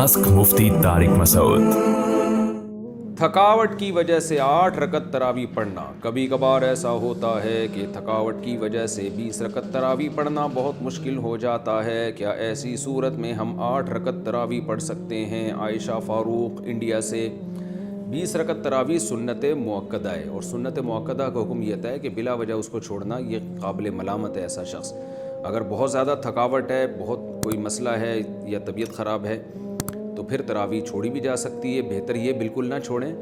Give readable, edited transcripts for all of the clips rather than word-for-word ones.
Ask मुफ्ती तारिक मसूद। थकावट की वजह से 8 रकत तरावी पढ़ना। कभी कभार ऐसा होता है कि थकावट की वजह से 20 रकत तरावी पढ़ना बहुत मुश्किल हो जाता है। क्या ऐसी सूरत में हम 8 रकत तरावी पढ़ सकते हैं? आयशा फारूक इंडिया से। 20 रकत तरावी सुन्नत मुअक्कदा है, और सुन्नत मुअक्कदा का हुक्म ये है कि बिला वजह उसको छोड़ना ये काबिल मलामत है। ऐसा शख्स अगर बहुत ज़्यादा थकावट है, बहुत कोई मसला है या तबीयत ख़राब है, तो फिर तरावी छोड़ी भी जा सकती है। बेहतर ये बिल्कुल ना छोड़ें,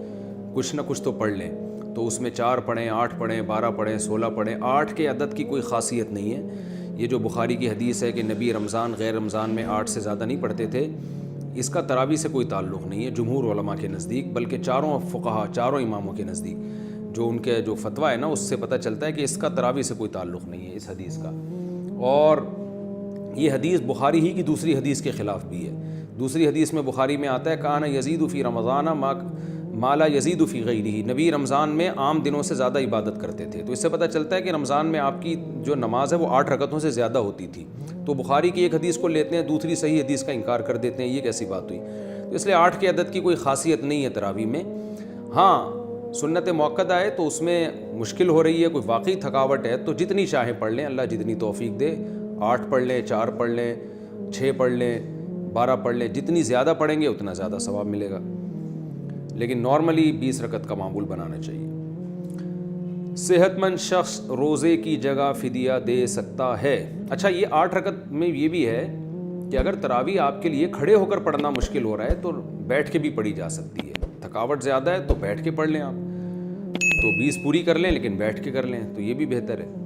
कुछ ना कुछ तो पढ़ लें। तो उसमें 4 पढ़ें, 8 पढ़ें, 12 पढ़ें, 16 पढ़ें। 8 के अदद की कोई ख़ासियत नहीं है। ये जो बुखारी की हदीस है कि नबी रमज़ान गैर रमज़ान में 8 से ज़्यादा नहीं पढ़ते थे, इसका तरावी से कोई ताल्लुक़ नहीं है जमहूर उलमा के नज़दीक, बल्कि चारों फ़ुक़हा, चारों इमामों के नज़दीक जो उनके जो फतवा है ना, उससे पता चलता है कि इसका तरावी से कोई ताल्लुक़ नहीं है इस हदीस का। और ये हदीस बुखारी ही की दूसरी हदीस के ख़िलाफ़ भी है। दूसरी हदीस में बुखारी में आता है काना यजीदु फ़ी रमज़ाना माला यजीदु फ़ी गैरिही। नबी रमज़ान में आम दिनों से ज़्यादा इबादत करते थे। तो इससे पता चलता है कि रमज़ान में आपकी जो नमाज है वो 8 रकतों से ज़्यादा होती थी। तो बुखारी की एक हदीस को लेते हैं, दूसरी सही हदीस का इनकार कर देते हैं। ये कैसी बात हुई? तो इसलिए 8 के अदद की कोई ख़ासियत नहीं है तरावी में। हाँ, सुन्नत मुअक्कदा है तो उसमें मुश्किल हो रही है, कोई वाकई थकावट है, तो जितनी चाहें पढ़ लें, अल्लाह जितनी तौफीक दे। 8 पढ़ लें, 4 पढ़ लें, 6 पढ़ लें, 12 पढ़ लें। जितनी ज़्यादा पढ़ेंगे उतना ज़्यादा सवाब मिलेगा, लेकिन नॉर्मली 20 रकत का मामूल बनाना चाहिए। सेहतमंद शख्स रोज़े की जगह फ़िदिया दे सकता है। अच्छा, ये 8 रकत में ये भी है कि अगर तरावी आपके लिए खड़े होकर पढ़ना मुश्किल हो रहा है तो बैठ के भी पढ़ी जा सकती है। थकावट ज़्यादा है तो बैठ के पढ़ लें आप, तो 20 पूरी कर लें, लेकिन बैठ के कर लें, तो ये भी बेहतर है।